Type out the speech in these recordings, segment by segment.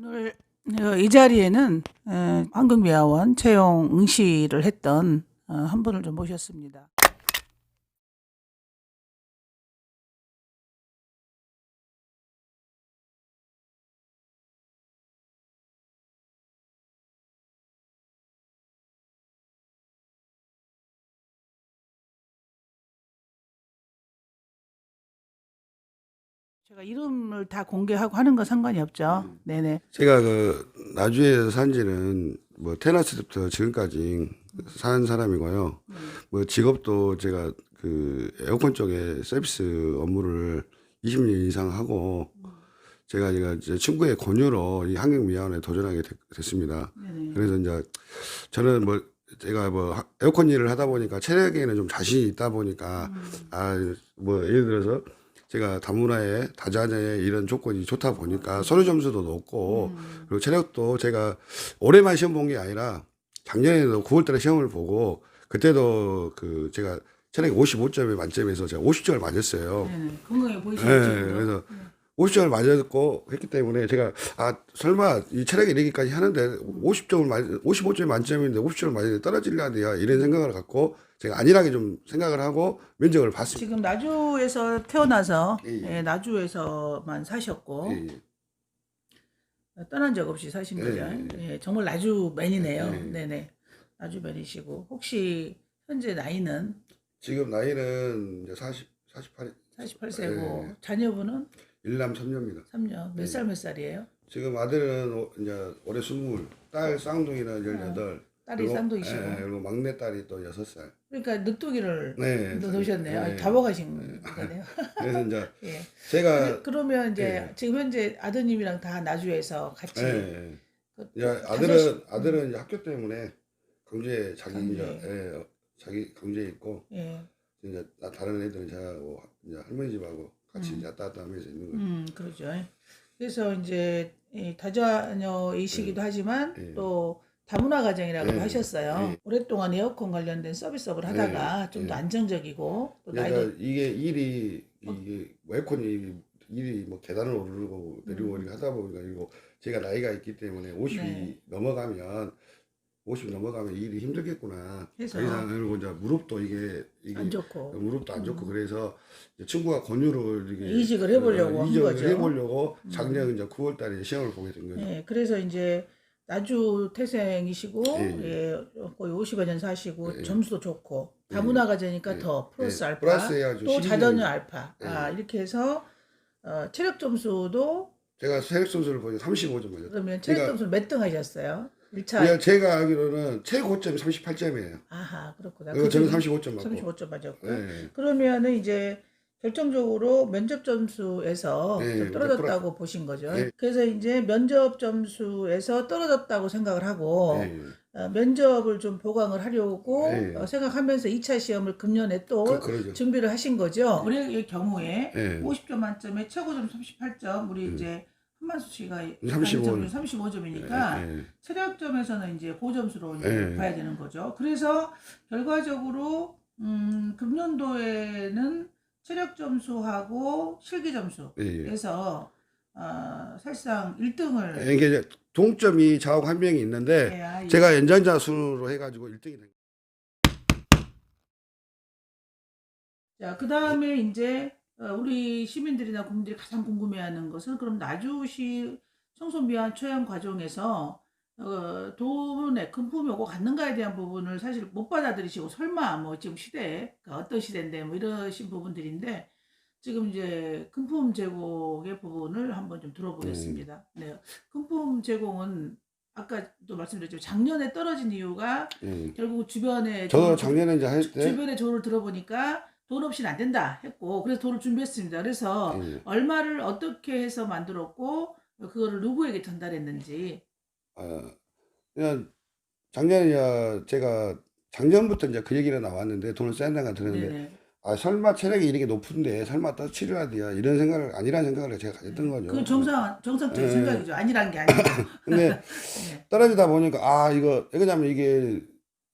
오늘 이 자리에는 한국미화원 채용 응시를 했던 한 분을 좀 모셨습니다. 제가 이름을 다 공개하고 하는 건 상관이 없죠. 네네. 제가 그 나주에 산 지는 뭐 태어났을 때부터 지금까지 산 사람이고요. 뭐 직업도 제가 그 에어컨 쪽에 서비스 업무를 20년 이상 하고 제가 이제 친구의 권유로 이 한국미화원에 도전하게 됐습니다. 네네. 그래서 이제 저는 뭐 제가 뭐 에어컨 일을 하다 보니까 체력에는 좀 자신이 있다 보니까 뭐 예를 들어서 제가 다문화에 다자녀에 이런 조건이 좋다 보니까 서류 점수도 높고 그리고 체력도 제가 올해만 시험 본 게 아니라 작년에도 9월 달에 시험을 보고 그때도 그 제가 체력이 55점에 만점에서 제가 50점을 맞았어요. 네네. 건강해 보이시죠? 네, 그래서 50점을 맞았고 했기 때문에 제가 설마 이 체력이 이르기까지 하는데 55점이 만점인데 50점을 맞았는데 떨어질라야 이런 생각을 갖고 제가 안일하게 좀 생각을 하고 면접을 봤습니다. 지금 나주에서 태어나서 예. 나주에서만 사셨고 예, 떠난 적 없이 사신 예. 거죠. 예, 정말 나주맨이네요. 예. 네네. 나주맨이시고 혹시 현재 나이는 지금 나이는 이제 48, 48세고 자녀분은 일남 3녀입니다. 3년. 몇 살 몇 살이에요? 지금 아들은 이제 올해 20, 딸 쌍둥이는 18. 딸이 쌍둥이시고. 그리고 막내 딸이 또 6살. 그러니까 늦둥이를 네. 놓으셨네요. 네. 잡아가신 거네요. 그래서 이제 예. 제가 그러면 이제 지금 현재 아드님이랑 다 나주에서 같이 예. 그 이제 아들은 이제 학교 때문에 강주에 자기 강주에 있고 예. 이제 다른 애들은 저하고 이제 할머니 집하고 같이 이제 왔다 갔다 하면서 있는 거예요. 그러죠. 그래서 이제 이 다자녀이시기도 하지만 또 다문화 가정이라고도 하셨어요. 오랫동안 에어컨 관련된 서비스업을 하다가 좀 더 안정적이고 또 나이도 그러니까 이게 이게 에어컨이 일이 뭐 계단을 오르고 내리고 이렇게 하다 보니까 이거 제가 나이가 있기 때문에 50이 넘어가면 50 넘어가면 일이 힘들겠구나. 해서. 더 이상 그리고 이제 무릎도 이게 안 좋고. 무릎도 안 좋고 그래서 이제 친구가 권유를 이렇게 이직을 해보려고 한 이직을 거죠. 해보려고 작년 이제 9월 달에 시험을 보게 된 거죠. 예, 그래서 이제 나주 태생이시고 예. 거의 50여 년 사시고 점수도 좋고 다문화 가정이니까 더 플러스 알파 플러스 해가지고 또 12년. 자녀 알파 이렇게 해서 체력 점수도 제가 세력 선수를 보니 35점 맞았어요. 그러면 체력 점수 몇 등 하셨어요? 1차 그냥 제가 알기로는 최고점이 38점이에요. 아하 그렇구나. 그리고 저는 35점 맞고. 35점 맞았고 네. 그러면은 이제 결정적으로 면접 점수에서 네, 좀 떨어졌다고 보신 거죠. 네. 그래서 이제 면접 점수에서 떨어졌다고 생각을 하고 네. 면접을 좀 보강을 하려고 네. 생각하면서 2차 시험을 금년에 또 그러죠. 준비를 하신 거죠. 올해의 경우에 네. 50점 만점에 최고점 38점, 우리 이제 한만수 씨가 35. 35점이니까 체력점에서는 이제 고점수로 이제 네. 봐야 되는 거죠. 그래서 결과적으로 금년도에는 체력 점수하고 실기 점수에서 사실상 1등을 이게 이제 동점이 저하고 한 명이 있는데 제가 연장자 수로 해가지고 1등이 된 거예요. 자, 그 다음에 이제 우리 시민들이나 국민들이 가장 궁금해하는 것은 그럼 나주시 청소미화 초연 과정에서 돈의 금품이 오고 갔는가에 대한 부분을 사실 못 받아들이시고 설마 뭐 지금 시대가 어떤 시대인데 뭐 이러신 부분들인데 지금 이제 금품 제공의 부분을 한번 좀 들어보겠습니다. 네, 금품 제공은 아까도 말씀드렸지만 작년에 떨어진 이유가 결국 주변에 저도 작년에 이제 할 때 주변의 조언을 들어보니까 돈 없이는 안 된다 했고 그래서 돈을 준비했습니다. 그래서 얼마를 어떻게 해서 만들었고 그거를 누구에게 전달했는지. 그냥 작년에 제가 작년부터 이제 그 얘기가 나왔는데 돈을 싼다가 들었는데 네네. 설마 체력이 이렇게 높은데 설마 또 치료해야 돼야 이런 생각을 아니라는 생각을 제가 가졌던 거죠. 그 정상적인 생각이죠. 아니란 게 아니고. 근데 떨어지다 보니까 이거 왜냐면 이게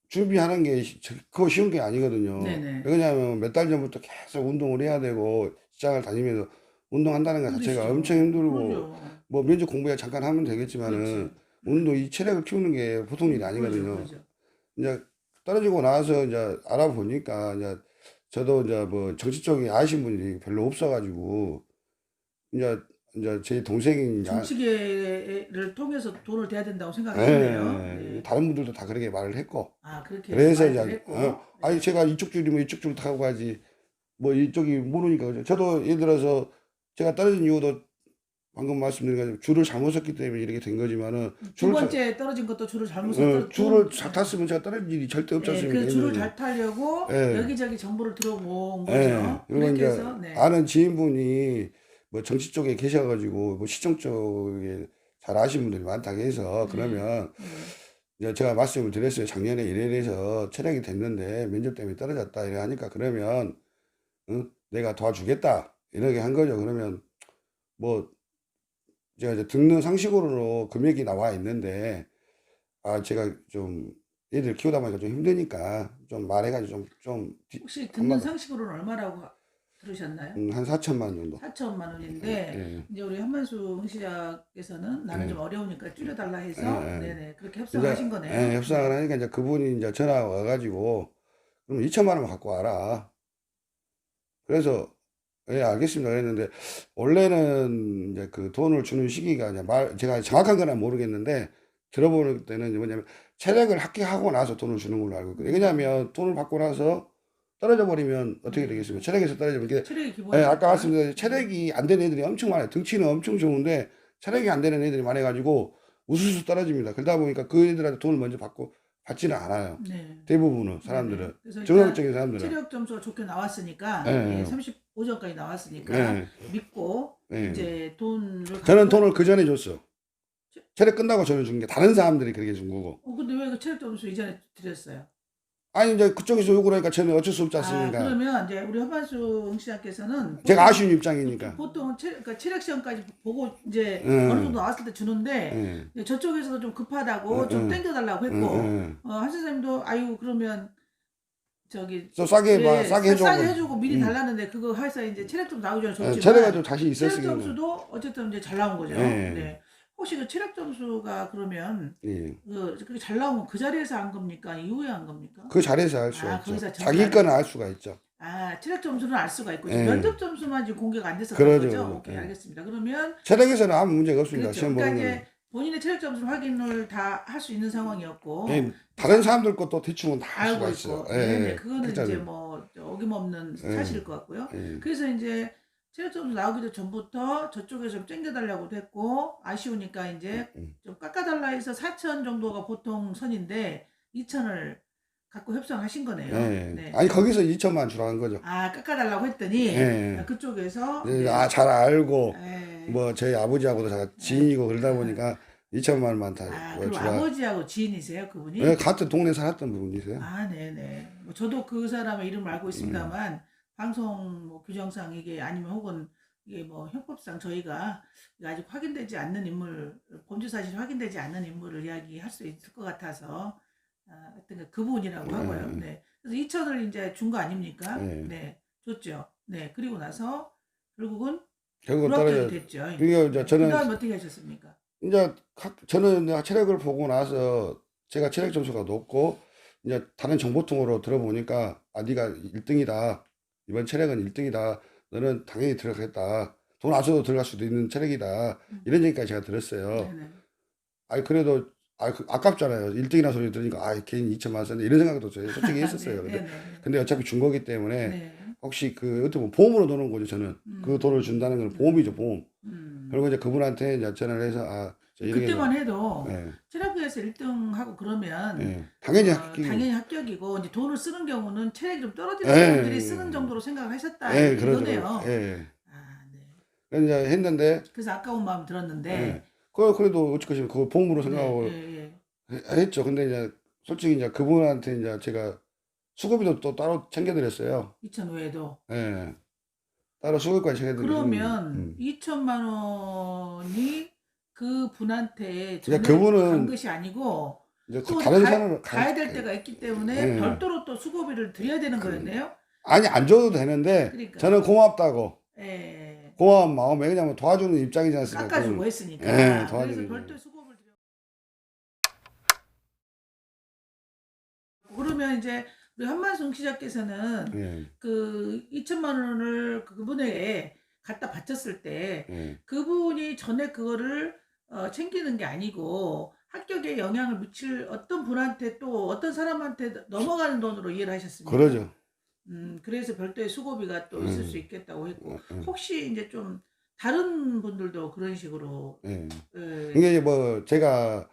준비하는 게 그거 쉬운 게 아니거든요. 네네. 왜냐면 몇 달 전부터 계속 운동을 해야 되고 시장을 다니면서 운동한다는 것 자체가 힘드시죠. 엄청 힘들고 그러죠. 뭐 면접 공부야 잠깐 하면 되겠지만은 그렇지. 운동 이 체력을 키우는 게 보통 일이 그러죠, 아니거든요. 그러죠. 이제 떨어지고 나서 이제 알아보니까 이제 저도 이제 뭐 정치 쪽에 아시는 분이 별로 없어가지고 이제 제 동생이 이제 정치계를 통해서 돈을 대야 된다고 생각하시네요. 네. 다른 분들도 다 그렇게 말을 했고 아, 그렇게 그래서 이제 말을 했고. 아니 네. 제가 이쪽 줄이면 이쪽 줄 타고 가지 뭐 이쪽이 모르니까 그죠. 저도 예를 들어서 제가 떨어진 이유도 방금 말씀드린 것처럼 줄을 잘못 섰기 때문에 이렇게 된 거지만은 두 번째 떨어진 것도 줄을 잘못 섰던 줄을 잘 탔으면 제가 떨어질 일이 절대 없지 예, 않습니까? 그 줄을 예전에. 잘 타려고 예. 여기저기 정보를 들어본 예. 거죠. 그리고 그렇게 이제 해서 네. 아는 지인분이 뭐 정치 쪽에 계셔가지고 뭐 시청 쪽에 잘 아시는 분들이 많다고 해서 그러면 네. 이제 제가 말씀을 드렸어요. 작년에 이래서 체력이 됐는데 면접 때문에 떨어졌다 이래 하니까 그러면 응? 내가 도와주겠다 이렇게 한 거죠. 그러면 뭐 제가 이제 듣는 상식으로 금액이 나와 있는데 아 제가 좀 애들 키우다 보니까 좀 힘드니까 좀 말해가지고 혹시 듣는 한마디 상식으로는 얼마라고 들으셨나요? 한 4천만 원 정도. 4천만 원인데 예. 이제 우리 한만수 응시자께서는 나는 예. 좀 어려우니까 줄여달라 해서 예. 네네 그렇게 이제 협상하신 거네요. 협상을 하니까 이제 그분이 이제 전화 와가지고 그럼 2천만 원만 갖고 와라. 그래서 예 알겠습니다. 그랬는데 원래는 이제 그 돈을 주는 시기가 이제 제가 정확한 건 모르겠는데 들어보는 때는 뭐냐면 체력을 합격하고 나서 돈을 주는 걸로 알고 있거든요. 왜냐하면 돈을 받고 나서 떨어져 버리면 어떻게 되겠습니까? 체력에서 떨어지면 이게 체력이 예, 기본이니까. 아까 말씀드린 체력이 안 되는 애들이 엄청 많아요. 등치는 엄청 좋은데 체력이 안 되는 애들이 많아가지고 우수수 떨어집니다. 그러다 보니까 그 애들한테 돈을 먼저 받지는 않아요. 네. 대부분은 네네. 사람들은 그래서 일단 정상적인 사람들은 체력 점수가 좋게 나왔으니까 예, 예, 35점까지 나왔으니까 예, 믿고 예. 이제 돈을 저는 갖고 돈을 그 전에 줬어. 체력 끝나고 저는 준 게 다른 사람들이 그렇게 준 거고. 근데 왜 그 체력 점수 이전에 드렸어요? 아니 이제 그쪽에서 요구를 하니까 저는 어쩔 수 없지 아, 않습니까? 그러면 이제 우리 허만수 응시자께서는 제가 아쉬운 입장이니까. 보통 그러니까 체력 시험까지 보고 이제 응. 어느 정도 나왔을 때 주는데 예. 이제 저쪽에서도 좀 급하다고 응, 좀 응. 땡겨달라고 응, 했고 응. 한 선생님도 아유 그러면 저기 좀 싸게 예, 싸게 해줘. 싸게 해주고 미리 응. 달라는데 그거 해서 이제 체력 좀 나오기 전에 좋지만 체력이 좀 자신 체력 있었으니까. 점수도 어쨌든 이제 잘 나온 거죠. 예. 네. 혹시 그 체력 점수가 그러면 예. 그렇게 잘 나오면 그 자리에서 한 겁니까? 이후에 한 겁니까? 그 자리에서 알 수 아, 없죠. 거기서 자기 정말- 거는 알 수가 있죠. 아, 체력 점수는 알 수가 있고 예. 면접 점수만 지금 공개가 안 됐었던 그러죠, 거죠? 그러죠. 오케이, 예. 알겠습니다. 그러면 체력에서는 아무 문제가 없습니다. 그렇죠. 시험 그러니까 보는 이제 본인의 체력 점수 확인을 다 할 수 있는 상황이었고 거는. 예. 다른 사람들 것도 대충은 다 알 알고 수가 있고, 있어요. 네네, 그거는 그렇잖아요. 이제 뭐 어김없는 예. 사실일 것 같고요. 예. 그래서 이제 체력 점수 나오기도 전부터 저쪽에서 좀 땡겨달라고도 했고 아쉬우니까 이제 좀 깎아달라 해서 4천 정도가 보통 선인데 2천을 갖고 협상하신 거네요. 예. 네. 아니 거기서 2천만 주라는 거죠. 아, 깎아달라고 했더니 예. 그쪽에서 예, 네. 잘 알고 예. 뭐 저희 아버지하고도 다 지인이고 그러다 보니까 2천만 원만 다 그럼 주라. 아버지하고 지인이세요, 그분이? 예, 같은 동네 살았던 분이세요. 아, 네네. 뭐 저도 그 사람의 이름을 알고 있습니다만 방송 뭐 규정상 이게 아니면 혹은 이게 뭐 형법상 저희가 아직 확인되지 않는 인물, 범죄 사실이 확인되지 않는 인물을 이야기할 수 있을 것 같아서 하여튼 그분이라고 하고요. 네. 그래서 2천을 이제 준 거 아닙니까? 네. 네. 줬죠. 네. 그리고 나서 결국은 결국 불합격이 떨어져. 됐죠. 이게 이제 저는 그다음 어떻게 하셨습니까? 이제 저는 내가 체력을 보고 나서 제가 체력 점수가 높고 이제 다른 정보통으로 들어보니까 아 네가 1등이다. 이번 체력은 1등이다. 너는 당연히 들어가겠다. 돈 안 써도 들어갈 수도 있는 체력이다. 이런 얘기까지 제가 들었어요. 네네. 아니 그래도 아깝잖아요. 1등이나 소리 들으니까 아 괜히 2천만 원 썼네 이런 생각도 저희 솔직히 했었어요. 네, 근데, 네, 근데 어차피 준 거기 때문에 네. 혹시 그 어떻게 보면 보험으로 넣는 거죠. 저는 그 돈을 준다는 건 보험이죠, 보험. 그리고 이제 그분한테 이제 전화를 해서 저 이렇게 그때만 해도 예, 체력에서 1등 하고 그러면 예. 당연히 합격이. 당연히 합격이고 이제 돈을 쓰는 경우는 체력이 좀 떨어지는 예, 사람들이 예, 쓰는 정도로 생각을 하셨다 예, 그러죠. 이거네요. 예. 아, 네. 그래서 이제 했는데 그래서 아까운 마음 들었는데 예. 그래도 어찌까지 그 보험으로 생각하고 예. 했죠. 근데 이제 솔직히 이제 그분한테 이제 제가 수고비도 또 따로 챙겨드렸어요. 2천 외에도 예. 따로 수고비까지 챙겨드렸어요. 그러면 2천만 원이 그 분한테 그러니까 전에 그분은 간 것이 아니고 이제 또 다른 사람을 가야 될 때가 있기 때문에 예. 별도로 또 수고비를 드려야 되는 거였네요. 아니 안 줘도 되는데 그러니까. 저는 고맙다고 예. 고마운 마음에 그냥 도와주는 입장이지 않습니까? 깎아주고 예, 했으니까. 그래서 도와주는 별도의 수고를 드려. 그러면 이제 우리 한만숙 시장께서는 예, 그 2천만 원을 그분에게 갖다 바쳤을 때 예. 그분이 전에 그거를 챙기는 게 아니고 합격에 영향을 미칠 어떤 분한테 또 어떤 사람한테 넘어가는 돈으로 이해를 하셨습니까? 그러죠. 그래서 별도의 수고비가 또 있을 수 예, 있겠다고 했고 예, 혹시 이제 좀 다른 분들도 그런 식으로 예. 예, 이게 뭐 제가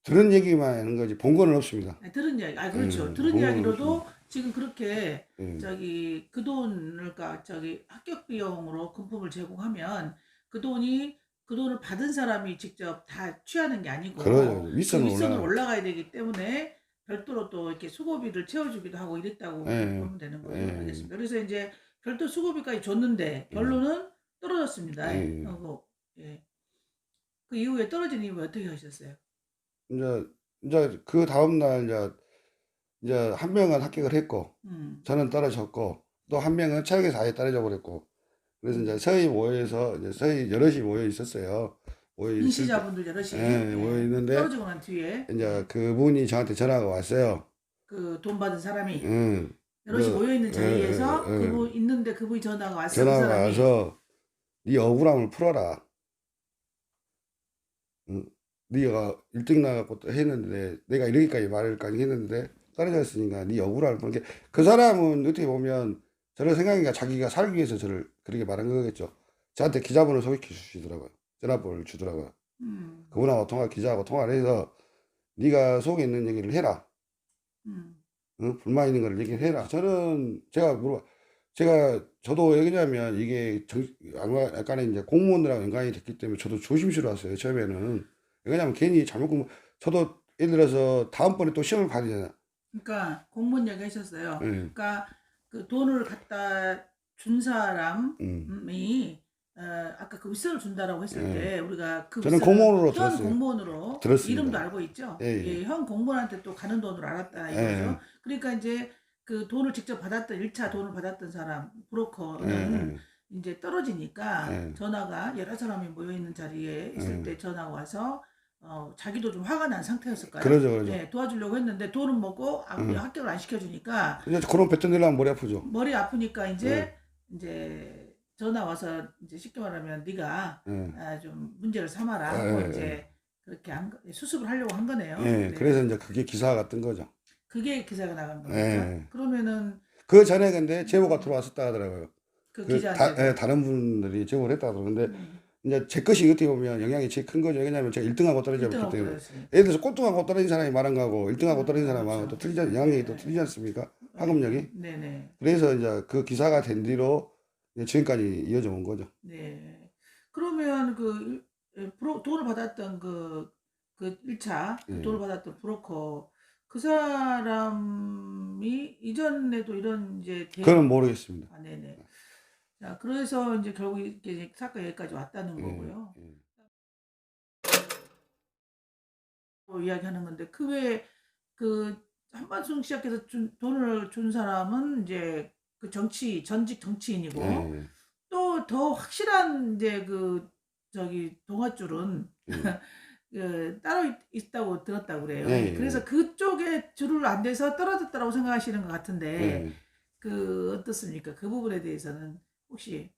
들은 얘기만 하는 거지 본 거는 없습니다. 들은 이야기, 예, 그렇죠. 들은 본 거는 이야기로도 없습니다. 지금 그렇게 예. 저기 그 돈을 저기 합격 비용으로 금품을 제공하면 그 돈이 그 돈을 받은 사람이 직접 다 취하는 게 아니고 그러죠. 그 윗선으로 윗선으로 올라가. 올라가야 되기 때문에 별도로 또 이렇게 수고비를 채워주기도 하고 이랬다고 예, 보면 되는 거예요. 예, 알겠습니다. 그래서 이제 별도 수고비까지 줬는데 예, 결론은 떨어졌습니다. 예. 예. 그 이후에 떨어진 이후에 어떻게 하셨어요? 이제 그 다음 날 이제 한 명은 합격을 했고 음, 저는 떨어졌고 또 한 명은 체력에서 아예 떨어져 버렸고 그래서 이제 서희 모여서 이제 서희 여럿이 모여 있었어요. 모여 있을 때, 인시자분들 여럿이 모여 예. 있는데 떨어지고 난 뒤에 이제 그분이 저한테 전화가 왔어요. 그 돈 받은 사람이 응, 여럿이 너, 모여 있는 자리에서 예. 그분 있는데 그분이 전화가 왔어. 그 전화가 사람이 와서 네 억울함을 풀어라. 응, 네가 1등 나갖고 또 했는데 내가 이러기까지 말을까지 했는데 떨어졌으니까 네 억울함을 푸는 게그 사람은 어떻게 보면 저를 생각하니까 자기가 살기 위해서 저를 그렇게 말한 거겠죠. 저한테 기자분을 소개해 주시더라고요. 전화번호를 주더라고요. 음, 그분하고 기자하고 통화를 해서 네가 속에 있는 얘기를 해라. 음, 응? 불만 있는 걸 얘기를 해라. 저는 저도 왜냐면 이게 약간의 이제 공무원들하고 연관이 됐기 때문에 저도 조심스러웠어요. 처음에는. 왜냐면 괜히 잘못 저도 예를 들어서 다음번에 또 시험을 봐야 되잖아. 그러니까 공무원 얘기 하셨어요. 예. 그러니까 그 돈을 갖다 준 사람이 아까 그 윗선을 준다라고 했을 예. 때 우리가 그 저는 윗선을 공무원으로 현 들었어요. 공무원으로 들었습니다. 이름도 알고 있죠. 예, 예. 예, 현 공무원한테 또 가는 돈으로 알았다 이거죠. 예. 그러니까 이제 그 돈을 직접 받았던 1차 돈을 받았던 사람 예. 브로커는 이제 떨어지니까 예. 전화가 여러 사람이 모여 있는 자리에 있을 예. 때 전화가 와서 자기도 좀 화가 난 상태였을까요? 그러죠. 네, 도와주려고 했는데 돈은 먹고 응. 합격을 안 시켜주니까 이제 그런 뱉어 내려면 머리 아프죠. 머리 아프니까 예. 이제 전화 와서 이제 쉽게 말하면 네가 예. 좀 문제를 삼아라 예. 하고 예. 이제 그렇게 수습을 하려고 한 거네요. 예. 네. 그래서 이제 그게 기사가 뜬 거죠. 그게 기사가 나간 겁니까? 예. 그러면은 그 전에 근데 제보가 들어왔었다 하더라고요. 그 예, 기자한테 다른 분들이 제보를 했다 그러는데 음, 이제 제 것이 어떻게 보면 영향이 제일 큰 거죠. 왜냐하면 제가 1등하고 떨어져 1등하고 버렸기 때문에. 떨어졌으니까. 예를 들어서 꼴등하고 떨어진 사람이 말한 거하고 1등하고 떨어진 사람이 말한 그렇죠. 것도 틀리지, 영향이 또 틀리지 않습니까? 파급력이. 네네. 그래서 이제 그 기사가 된 뒤로 이제 지금까지 이어져 온 거죠. 네. 그러면 돈을 받았던 그 1차 예. 돈을 받았던 브로커 그 사람이 이전에도 이런 이제 그건 모르겠습니다. 네네. 자, 그래서 이제 결국 이게 사건 여기까지 왔다는 예. 거고요. 예. 이야기하는 건데 그 외에 그 한만숙 시작해서 돈을 준 사람은 이제 그 전직 정치인이고 예. 또 더 확실한 이제 저기 동아줄은 예. 따로 있다고 들었다고 그래요. 예, 예. 그래서 그쪽에 줄을 안 대서 떨어졌다고 생각하시는 것 같은데 예. 어떻습니까? 그 부분에 대해서는 혹시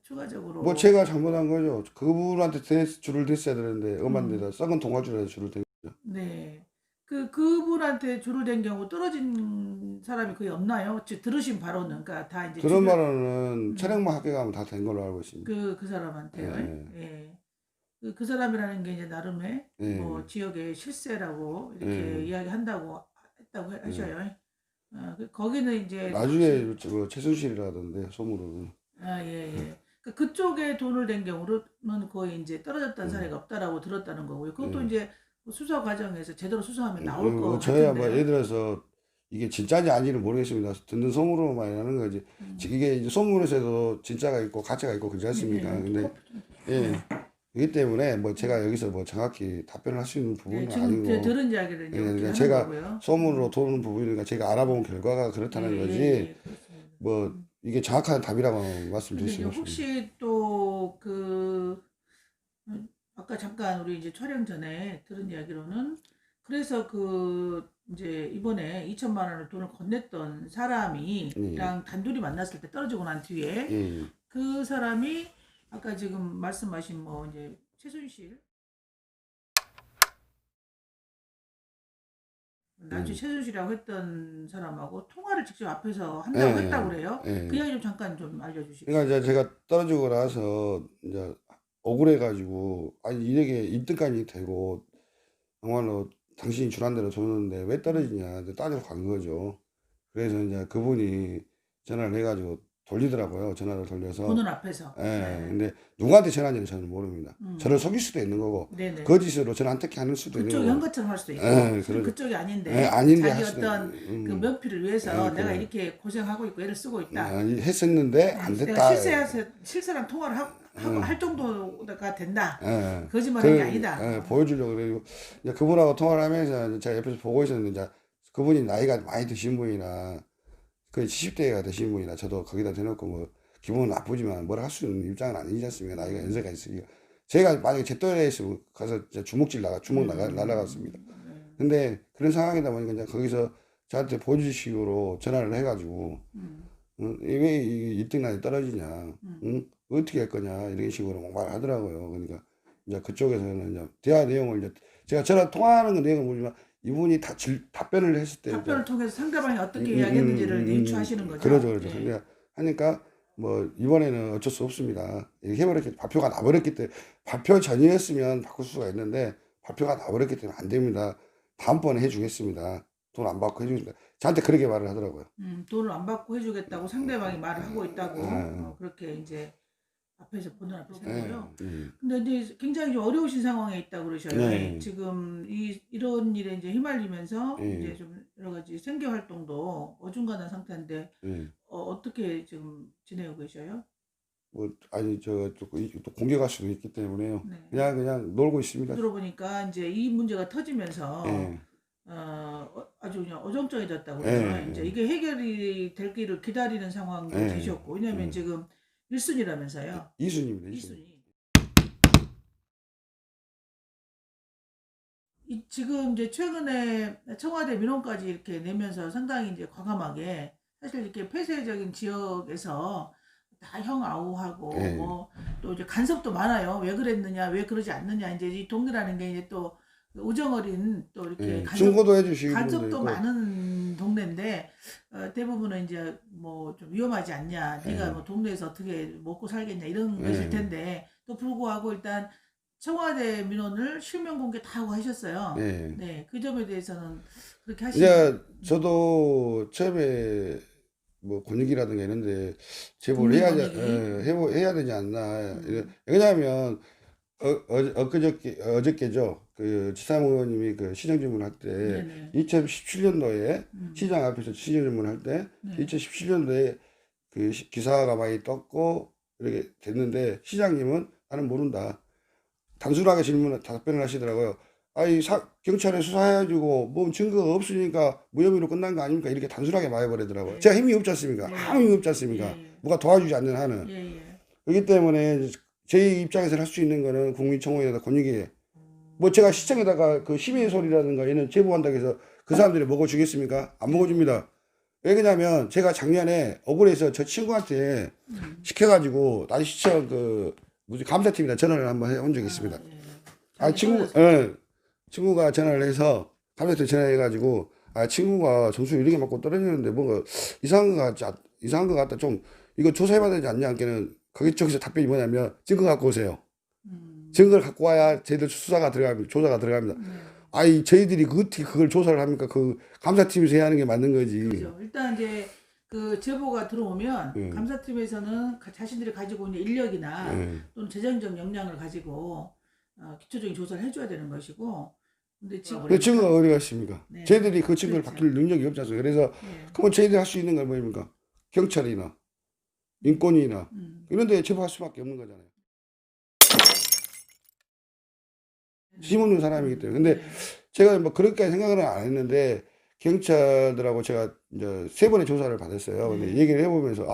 추가적으로 뭐 제가 잘못한 거죠. 그분한테 줄을 댔어야 되는데 엄한 음, 데다 썩은 동아줄에 줄을 댄 거죠. 네. 그분한테 줄을 댄 경우 떨어진 사람이 거의 없나요? 들으신 바로는 그러니까 다 이제 그런 주변 말로는 음, 차량만 합격하면 다 된 걸로 알고 있습니다. 그 사람한테요. 예. 예. 그 사람이라는 게 이제 나름의 예. 뭐 지역의 실세라고 이렇게 예. 이야기한다고 했다고 예. 하셔요. 거기는 이제 나중에 뭐 최순실이라던데 소문으로는. 예. 그쪽에 돈을 댄 경우는 거의 이제 떨어졌다는 예. 사례가 없다라고 들었다는 거고요. 그것도 예. 이제 수사 과정에서 제대로 수사하면 나올 것 저야 뭐 같은데요. 예를 들어서 이게 진짜인지 아닌지는 모르겠습니다. 듣는 소문으로만 하는 거지. 이게 이제 소문에서도 진짜가 있고 가짜가 있고 그렇지 않습니까? 근데 예. 그렇기 때문에 뭐 제가 여기서 뭐 정확히 답변을 할 수 있는 부분은 지금 아니고 들은 이야기를 이제 예, 어떻게 그러니까 하는 제가 거고요. 소문으로 도는 부분이니까 제가 알아본 결과가 그렇다는 거지 그렇습니다. 뭐 이게 정확한 답이라고 말씀드릴 근데 이제 수는 없습니다. 혹시 또 아까 잠깐 우리 이제 촬영 전에 들은 이야기로는 그래서 이제 이번에 2천만 원을 돈을 건넸던 사람이랑 단둘이 만났을 때 떨어지고 난 뒤에 예. 그 사람이 아까 지금 말씀하신 뭐 이제 최순실 나중에 최순실이라고 했던 사람하고 통화를 직접 앞에서 한다고 예. 했다고 그래요. 예. 그 이야기 좀 잠깐 좀 알려주시죠. 그러니까 이제 제가 떨어지고 나서 이제 억울해가지고 아니 이렇게 1등까지 되고 정말로 당신이 주란 대로 줬는데 왜 떨어지냐 이제 따지러 간 거죠. 그래서 이제 그분이 전화를 해가지고 돌리더라고요. 전화를 돌려서. 보는 앞에서. 예. 네. 근데 누구한테 전화인지는 저는 모릅니다. 저를 속일 수도 있는 거고 네네. 거짓으로 저를 안택해 하는 수도 있는 그쪽이 거고. 한 것처럼 할 수도 있고 예, 실은 그러죠. 그쪽이 아닌데 예, 아닌데 자기 할 수도 어떤 있는. 그 면피를 위해서 예, 내가 그래. 이렇게 고생하고 있고 애를 쓰고 있다. 했었는데 안 내가 됐다. 실세랑 통화를 할 정도가 된다. 예. 거짓말한 게 아니다. 예, 보여주려고 그래요. 이제 그분하고 통화를 하면서 제가 옆에서 보고 있었는데 이제 그분이 나이가 많이 드신 분이나 거의 70대가 되신 분이나 저도 거기다 대놓고 뭐 기분은 나쁘지만 뭐라 할 수 있는 입장은 아니지 않습니까? 나이가 연세가 있으니까. 제가 만약에 제 또래였으면 가서 이제 날아갔습니다. 근데 그런 상황이다 보니까 이제 거기서 저한테 보여주식으로 전화를 해가지고 응? 왜 1등란에 떨어지냐, 응? 어떻게 할 거냐 이런 식으로 막 말하더라고요. 그러니까 이제 그쪽에서는 이제 대화 내용을 이제 제가 전화 통화하는 건 내용은 모르지만 이분이 답변을 했을 때 답변을 통해서 상대방이 어떻게 이야기했는지를 유추하시는 거죠. 그러죠. 예. 근데 하니까 뭐 이번에는 어쩔 수 없습니다. 이렇게 해버렸기 발표가 나버렸기 때문에 발표 전이었으면 바꿀 수가 있는데 발표가 나버렸기 때문에 안 됩니다. 다음번에 해주겠습니다. 돈 안 받고 해주겠습니다. 저한테 그렇게 말을 하더라고요. 돈을 안 받고 해주겠다고 상대방이 말을 하고 있다고 그렇게 이제 앞에서 보는 앞에서 하고요. 근데 이제 굉장히 좀 어려우신 상황에 있다고 그러셔요. 네. 지금 이런 일에 이제 휘말리면서 네. 이제 좀 여러 가지 생계 활동도 어중간한 상태인데 어떻게 지금 지내고 계셔요? 뭐 아니 또 공개갈 수도 있기 때문에요. 네. 그냥 놀고 있습니다. 들어보니까 이제 이 문제가 터지면서 네. 아주 그냥 어정쩡해졌다고 네. 그래요. 이제 이게 해결이 될 길을 기다리는 상황도 네. 되셨고, 왜냐면 지금 1순위라면서요. 이순입니다. 2순위. 지금 이제 최근에 청와대 민원까지 이렇게 내면서 상당히 이제 과감하게 사실 이렇게 폐쇄적인 지역에서 다 형 아우하고 네. 뭐 또 이제 간섭도 많아요. 왜 그랬느냐, 왜 그러지 않느냐. 이제 이 동네라는 게 이제 또 우정어린 또 이렇게 충고도 해주시고 간섭도 많은 동네인데 대부분은 이제 뭐 좀 위험하지 않냐, 네가 뭐 동네에서 어떻게 먹고 살겠냐 이런 것일 텐데 또 불구하고 일단 청와대 민원을 실명 공개 다 하고 하셨어요. 네. 네, 그 점에 대해서는 그렇게 이제 하시는. 저도 처음에 뭐 권익이라든가 이런데 제보를 해야 되지 않나. 왜냐하면 어저께죠. 그 지사무 의원님이 그 시정질문 할 때 네네. 2017년도에 시장 앞에서 시정질문 할 때 2017년도에 그 기사가 많이 떴고 이렇게 됐는데 시장님은 나는 모른다. 단순하게 답변을 하시더라고요. 아이 경찰에 수사해가지고 뭐 증거가 없으니까 무혐의로 끝난 거 아닙니까? 이렇게 단순하게 말해버리더라고요. 제가 힘이 없지 않습니까? 아무 힘이 없지 않습니까? 누가 도와주지 않는 한은. 그렇기 때문에 제 입장에서 할 수 있는 거는 국민청원에다 권익위에 뭐 제가 시청에다가 그 시민의 소리라든가 얘는 제보한다고 해서 그 사람들이 먹어주겠습니까? 안 먹어줍니다. 왜 그러냐면 제가 작년에 억울해서 저 친구한테 시켜가지고 난시청 감사팀이나 전화를 한번 한 적이 있습니다. 친구가 전화를 해서 감사팀 전화해가지고 친구가 점수 이렇게 맞고 떨어지는데 뭔가 이상한 것 같다. 좀 이거 조사해봐야 되지 않냐? 하니까는 거기서 답변이 뭐냐면 증거 갖고 오세요. 증거를 갖고 와야 저희들 조사가 들어갑니다. 아이 저희들이 어떻게 그걸 조사를 합니까? 그 감사팀에서 해야 하는 게 맞는 거지. 그렇죠. 일단 이제 그 제보가 들어오면 감사팀에서는 자신들이 가지고 있는 인력이나 또는 재정적 역량을 가지고 기초적인 조사를 해줘야 되는 것이고, 근데 지금 그 증거가 어디 갔습니까? 네. 저희들이 그 증거를 바뀔 능력이 없지 않습니까? 그래서 그러면 저희들이 할 수 있는 건 뭐입니까? 경찰이나 인권위나 이런 데 제보할 수밖에 없는 거잖아요. 힘 없는 사람이기 때문에. 근데 제가 뭐 그렇게 생각은 안 했는데 경찰들하고 제가 이제 3번의 조사를 받았어요. 근데 네. 얘기를 해보면서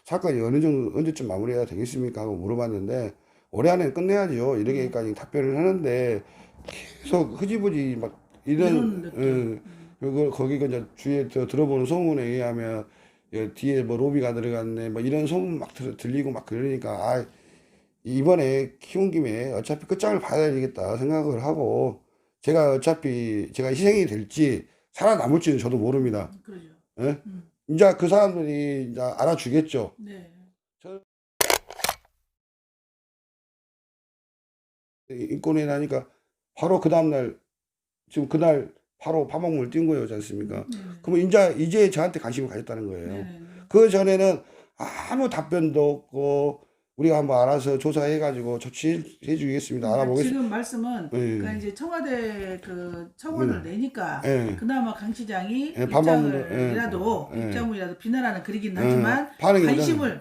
사건이 어느 정도 언제쯤 마무리가 되겠습니까 하고 물어봤는데 올해 안에 끝내야죠 이렇게까지 답변을 하는데 계속 흐지부지 막 이런 이런 느낌. 그리고 거기가 이제 주위에 들어보는 소문에 의하면 뒤에 뭐 로비가 들어갔네 뭐 이런 소문 막 들리고 막 그러니까 이번에 키운 김에 어차피 끝장을 봐야 되겠다 생각을 하고 제가 희생이 될지 살아남을지는 저도 모릅니다. 그러죠. 예? 음. 이제 그 사람들이 이제 알아주겠죠. 네. 저 인권위 나니까 바로 그 다음날 지금 그날 바로 파먹물 뛴 거였지 않습니까? 네네. 그러면 이제 저한테 관심을 가졌다는 거예요. 네네. 그 전에는 아무 답변도 없고 우리가 한번 알아서 조사해가지고 조치해 주겠습니다. 그러니까 알아보겠습니다. 지금 말씀은 그러니까 예. 이제 청와대 그 청원을 내니까 예. 그나마 강 시장이 예, 반반문도, 입장문이라도 비난하는 글이긴 하지만 반응이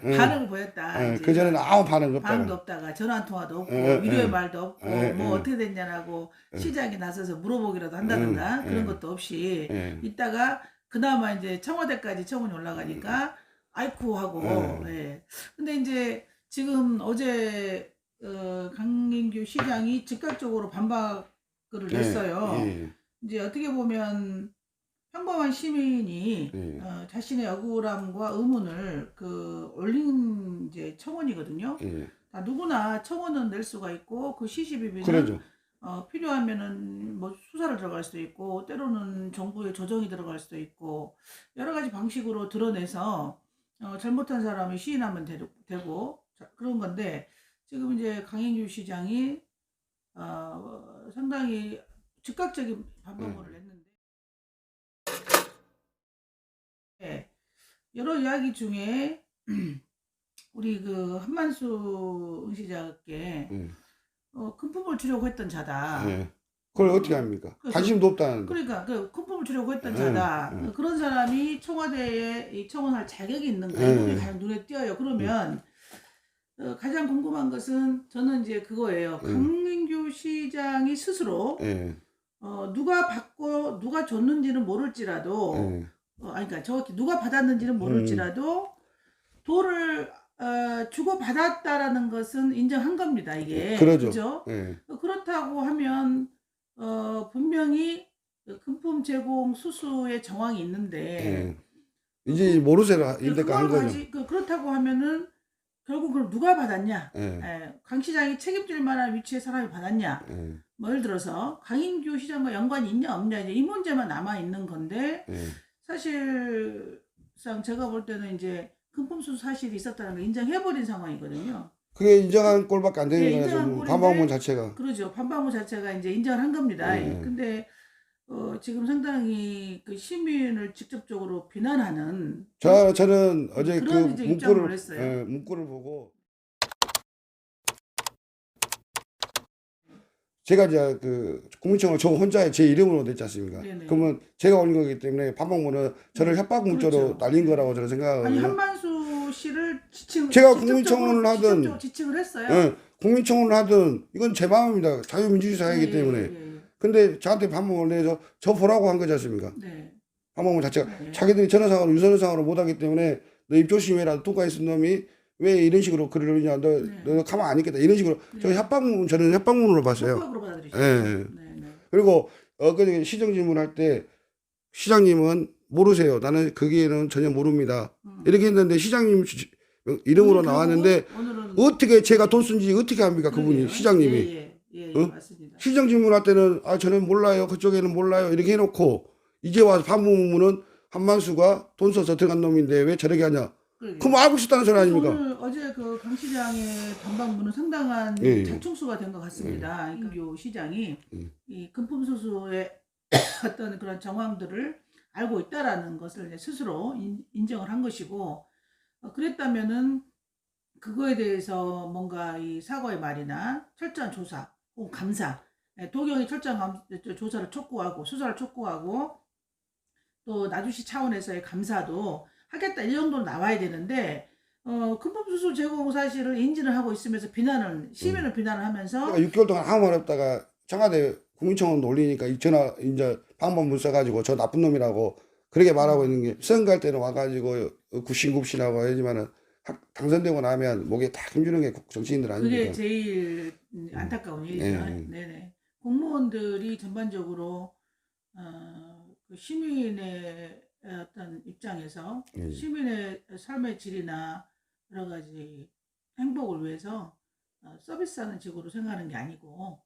반응을 보였다. 이제 그 전에는 아무 반응 반응도 없다가. 없다가 전화 한 통화도 없고 예, 위로의 예. 말도 없고 뭐 어떻게 됐냐라고 시장이 나서서 물어보기라도 한다든가 그런 것도 없이 있다가 그나마 이제 청와대까지 청원이 올라가니까 아이쿠 하고 예. 근데 이제 지금 어제 강민규 시장이 즉각적으로 반박을 냈어요. 이제 어떻게 보면 평범한 시민이 자신의 억울함과 의문을 올린 이제 청원이거든요. 다 누구나 청원은 낼 수가 있고 그 시시비비는 그러죠. 필요하면은 뭐 수사를 들어갈 수도 있고 때로는 정부의 조정이 들어갈 수도 있고 여러 가지 방식으로 드러내서 잘못한 사람이 시인하면 되고 그런 건데 지금 이제 강행규 시장이 상당히 즉각적인 반박을 했는데 여러 이야기 중에 우리 그 한만수 응시자께 큰 품을 주려고 했던 자다. 그걸 어떻게 합니까? 관심도 없다는데. 그러니까 큰 품을 주려고 했던 자다. 그런 사람이 청와대에 이 청원할 자격이 있는가? 이게 가장 눈에 띄어요. 그러면 가장 궁금한 것은 저는 이제 그거예요. 강민규 시장이 스스로 누가 받고 누가 줬는지는 모를지라도 그러니까 정확히 누가 받았는지는 모를지라도 돈을 주고 받았다라는 것은 인정한 겁니다. 이게 그러죠. 그죠? 그렇다고 하면 분명히 금품 제공 수수의 정황이 있는데 이제 모르쇠라 일대가 한 거죠. 그렇다고 하면은 결국 그럼 누가 받았냐? 강 시장이 책임질 만한 위치의 사람이 받았냐? 뭐 예를 들어서 강인규 시장과 연관이 있냐 없냐 이제 이 문제만 남아 있는 건데 사실상 제가 볼 때는 이제 금품 수수 사실이 있었다는 걸 인정해버린 상황이거든요. 그게 인정한 꼴밖에 안 되는 인정한 거죠. 꼴인데 반박문 자체가. 그러죠. 반박문 자체가 이제 인정을 한 겁니다. 근데 지금 상당히 그 시민을 직접적으로 비난하는 저는 어제 그 그런 이제 입장을 했어요. 문구를 보고 제가 이제 그 국민청원 저 혼자 제 이름으로 냈지 않습니까? 네네. 그러면 제가 올린 거기 때문에 반박문은 저를 협박 문자로 그렇죠. 날린 거라고 저는 아니 생각하거든요. 한만수 씨를 제가 국민청원을 하든 직접적으로 지칭을 했어요. 국민청원을 하든 이건 제 마음입니다. 자유민주주의 사회이기 때문에. 근데 저한테 반박을 내서 저 보라고 한 거지 않습니까? 반박문 자체가 자기들이 전화상으로 유선상으로 못하기 때문에 너 입 조심해라. 뚜까이 쓴 놈이 왜 이런 식으로 글을 올리냐. 너 가만 안 있겠다. 이런 식으로 저는 협박문으로 봤어요. 협박으로 받아들이죠. 그리고 그 시정 질문할 때 시장님은 모르세요. 나는 거기에는 전혀 모릅니다. 이렇게 했는데 시장님 이름으로 나왔는데 어떻게 제가 돈 쓴지 어떻게 합니까? 그분이 시장님이. 맞습니다. 시정 질문할 때는 저는 몰라요. 그쪽에는 몰라요. 이렇게 해놓고 이제 와서 반문문은 한만수가 돈 써서 들어간 놈인데 왜 저렇게 하냐. 그럼 알고 싶다는 소리 아닙니까? 오늘 어제 그 강 시장의 반박문은 상당한 자충수가 된 것 같습니다. 이 시장이 이 금품 수수의 어떤 그런 정황들을 알고 있다라는 것을 이제 스스로 인정을 한 것이고 그랬다면은 그거에 대해서 뭔가 이 사과의 말이나 철저한 조사 혹은 감사 도경이 철저한 조사를 촉구하고 수사를 촉구하고 또 나주시 차원에서의 감사도 하겠다 이 정도는 나와야 되는데 금품 수수 제공 사실을 인지를 하고 있으면서 시민을 비난을 하면서 그러니까 6개월 동안 아무 말 없다가 청와대 국민청원 올리니까 전화 이제 방법문 써가지고 저 나쁜 놈이라고 그렇게 말하고 있는 게 선거 할 때는 와가지고 굽신굽신하고 하지만은 당선되고 나면 목에 딱 힘주는 게 정치인들 그게 아닙니까? 제일 안타까운 일이죠. 예. 네네. 공무원들이 전반적으로 그 시민의 어떤 입장에서 예. 시민의 삶의 질이나 여러 가지 행복을 위해서 서비스하는 직으로 생각하는 게 아니고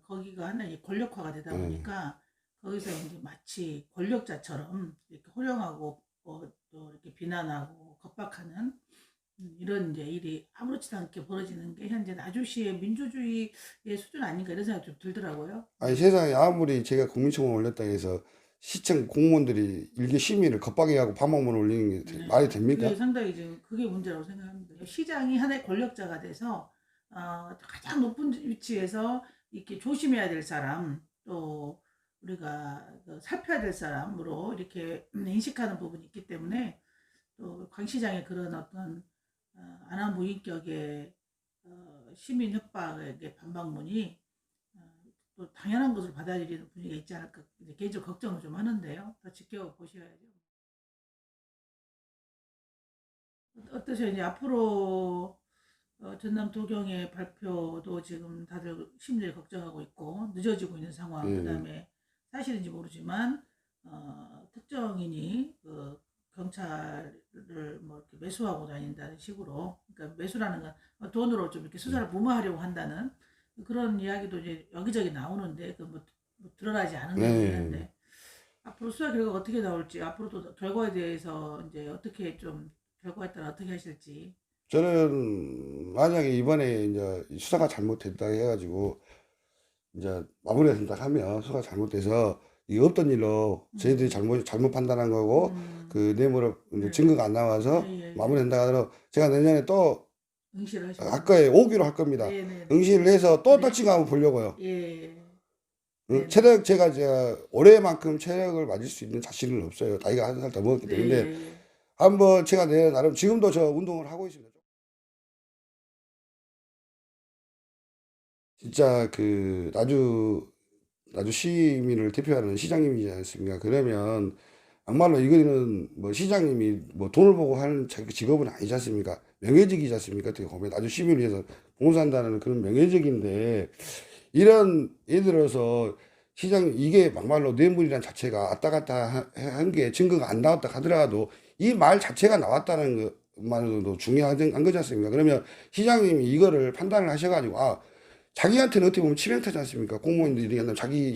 거기가 하나의 권력화가 되다 예. 보니까 거기서 이제 마치 권력자처럼 이렇게 호령하고 또 이렇게 비난하고 겁박하는 이런 이제 일이 아무렇지도 않게 벌어지는 게 현재 나주시의 민주주의의 수준 아닌가 이런 생각이 좀 들더라고요. 아니 세상에 아무리 제가 국민청원 올렸다고 해서 시청 공무원들이 일개 시민을 겁박해 하고 밥먹만 올리는 게 네. 말이 됩니까? 그게 상당히 지금 그게 문제라고 생각합니다. 시장이 하나의 권력자가 돼서 가장 높은 위치에서 이렇게 조심해야 될 사람 또 우리가 그 살펴야 될 사람으로 이렇게 인식하는 부분이 있기 때문에 또 강 시장의 그런 어떤 안하무인격의 시민 협박의 반박문이 또 당연한 것으로 받아들이는 분위기가 있지 않을까 이제 개인적으로 걱정을 좀 하는데요. 더 지켜보셔야죠. 어떠세요? 이제 앞으로 전남 도경의 발표도 지금 다들 심리를 걱정하고 있고 늦어지고 있는 상황. 예. 그다음에 사실인지 모르지만 특정인이 그 경찰을 뭐 이렇게 매수하고 다닌다는 식으로, 그러니까 매수라는 건 돈으로 좀 이렇게 수사를 무마하려고 한다는 그런 이야기도 이제 여기저기 나오는데 뭐 드러나지 않은 네. 거긴 한데 앞으로 수사 결과가 어떻게 나올지, 앞으로도 결과에 대해서 이제 어떻게 좀 결과에 따라 어떻게 하실지. 저는 만약에 이번에 이제 수사가 잘못됐다 해가지고 이제 마무리가 된다 하면 수사가 잘못돼서 이게 없던 일로 저희들이 잘못 판단한 거고 그 뇌물을 이제 네. 증거가 안 나와서 예, 예. 마무리된다 하더라도 제가 내년에 또 응시를 하시고. 학과에 오기로 할 겁니다. 네네. 응시를 해서 또 네. 떨치가 한번 보려고요. 예. 응? 네네. 체력 제가 올해만큼 체력을 맞을 수 있는 자신은 없어요. 나이가 한 살 더 먹었기 네. 때문에 예. 한번 제가 내 나름 지금도 저 운동을 하고 있습니다. 진짜 그 나주 시민을 대표하는 시장님이지 않습니까? 그러면 막말로 이거는 뭐 시장님이 뭐 돈을 보고 하는 자기 직업은 아니지 않습니까? 명예직이지 않습니까? 어떻게 보면 나주 시민을 위해서 봉사한다는 그런 명예직인데 이런 예를 들어서 시장 이게 막말로 뇌물이란 자체가 왔다 갔다 한 게 증거가 안 나왔다 하더라도 이 말 자체가 나왔다는 것만으로도 중요한 거지 않습니까? 그러면 시장님이 이거를 판단을 하셔가지고 자기한테는 어떻게 보면 치명타지 않습니까? 공무원들이 자기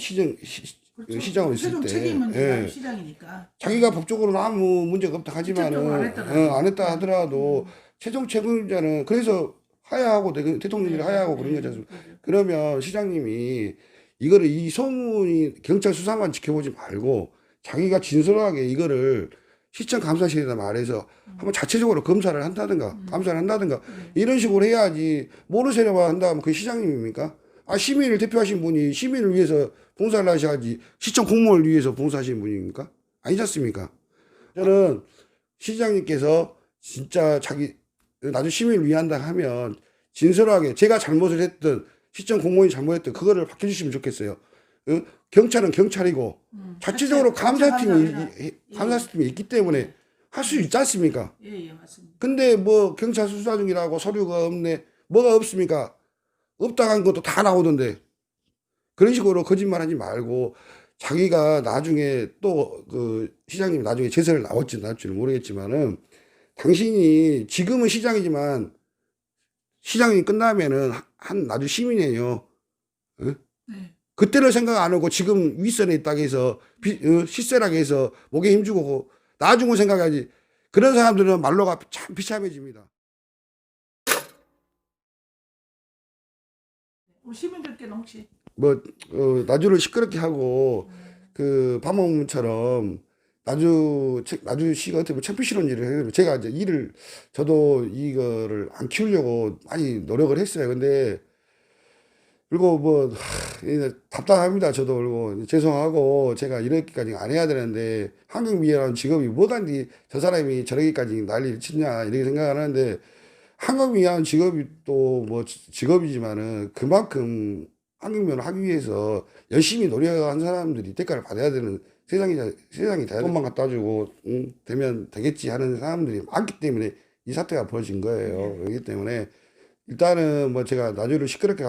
그렇죠. 시장으로 있을 최종 때 책임은 예. 나주 시장이니까. 자기가 법적으로는 아무 문제가 없다 하지만은 직접적으로 안 했더라도. 안 했다 하더라도 최종 책임자는 그래서 하야하고 대통령들이 네, 하야하고 네, 그런 거지 않습니까? 그죠. 그러면 시장님이 이거를 이 소문이 경찰 수사만 지켜보지 말고 자기가 진솔하게 이거를 시청 감사실에다 말해서 한번 자체적으로 검사를 한다든가 감사를 한다든가 이런 식으로 해야지 모르세요만 한다면 그게 시장님입니까? 시민을 대표하신 분이 시민을 위해서 봉사를 하셔야지 시청 공무원을 위해서 봉사하시는 분입니까? 아니지 않습니까? 저는 시장님께서 진짜 자기 나주 시민을 위한다 하면 진솔하게 제가 잘못을 했든 시청 공무원이 잘못했든 그거를 바뀌어주시면 좋겠어요. 경찰은 경찰이고 자체적으로 감사팀이 있기 때문에 할 수 있지 않습니까? 예, 맞습니다. 근데 뭐 경찰 수사 중이라고 서류가 없네. 뭐가 없습니까? 없다 한 것도 다 나오던데. 그런 식으로 거짓말하지 말고 자기가 나중에 또 그 시장님이 나중에 제설을 나올지는 모르겠지만은 당신이 지금은 시장이지만 시장이 끝나면은 한 나주 시민이에요. 응? 네. 그때를 생각 안 하고 지금 윗선에 있다고 해서 시세라고 해서 목에 힘주고 나중을 생각하지. 그런 사람들은 말로가 참 비참해집니다. 우리 시민들께는 혹시 나주를 시끄럽게 하고 그 밤홍문처럼 나주시가 어떻게 보면 창피스러운 일을 해요. 제가 이제 저도 이거를 안 키우려고 많이 노력을 했어요. 근데 그리고 답답합니다. 저도 그리고 죄송하고 제가 이렇게까지 안 해야 되는데 한국미아라는 직업이 뭐간디 저 사람이 저렇게까지 난리를 치냐 이렇게 생각하는데 한국미아는 직업이 또 뭐 직업이지만은 그만큼 환경면허 하기 위해서 열심히 노력한 사람들이 대가를 받아야 되는 세상이 다 돈만 갖다 주고 되면 되겠지 하는 사람들이 많기 때문에 이 사태가 벌어진 거예요. 그렇기 때문에 일단은 뭐 제가 나주를 시끄럽게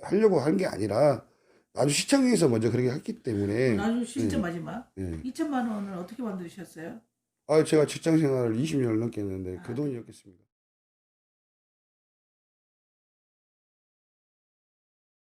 하려고 한 게 아니라 나주 시청에서 먼저 그렇게 했기 때문에 나주 진짜 마지막 예. 2천만 원을 어떻게 만드셨어요? 제가 직장 생활을 20년을 넘게 했는데 그 돈이었겠습니다.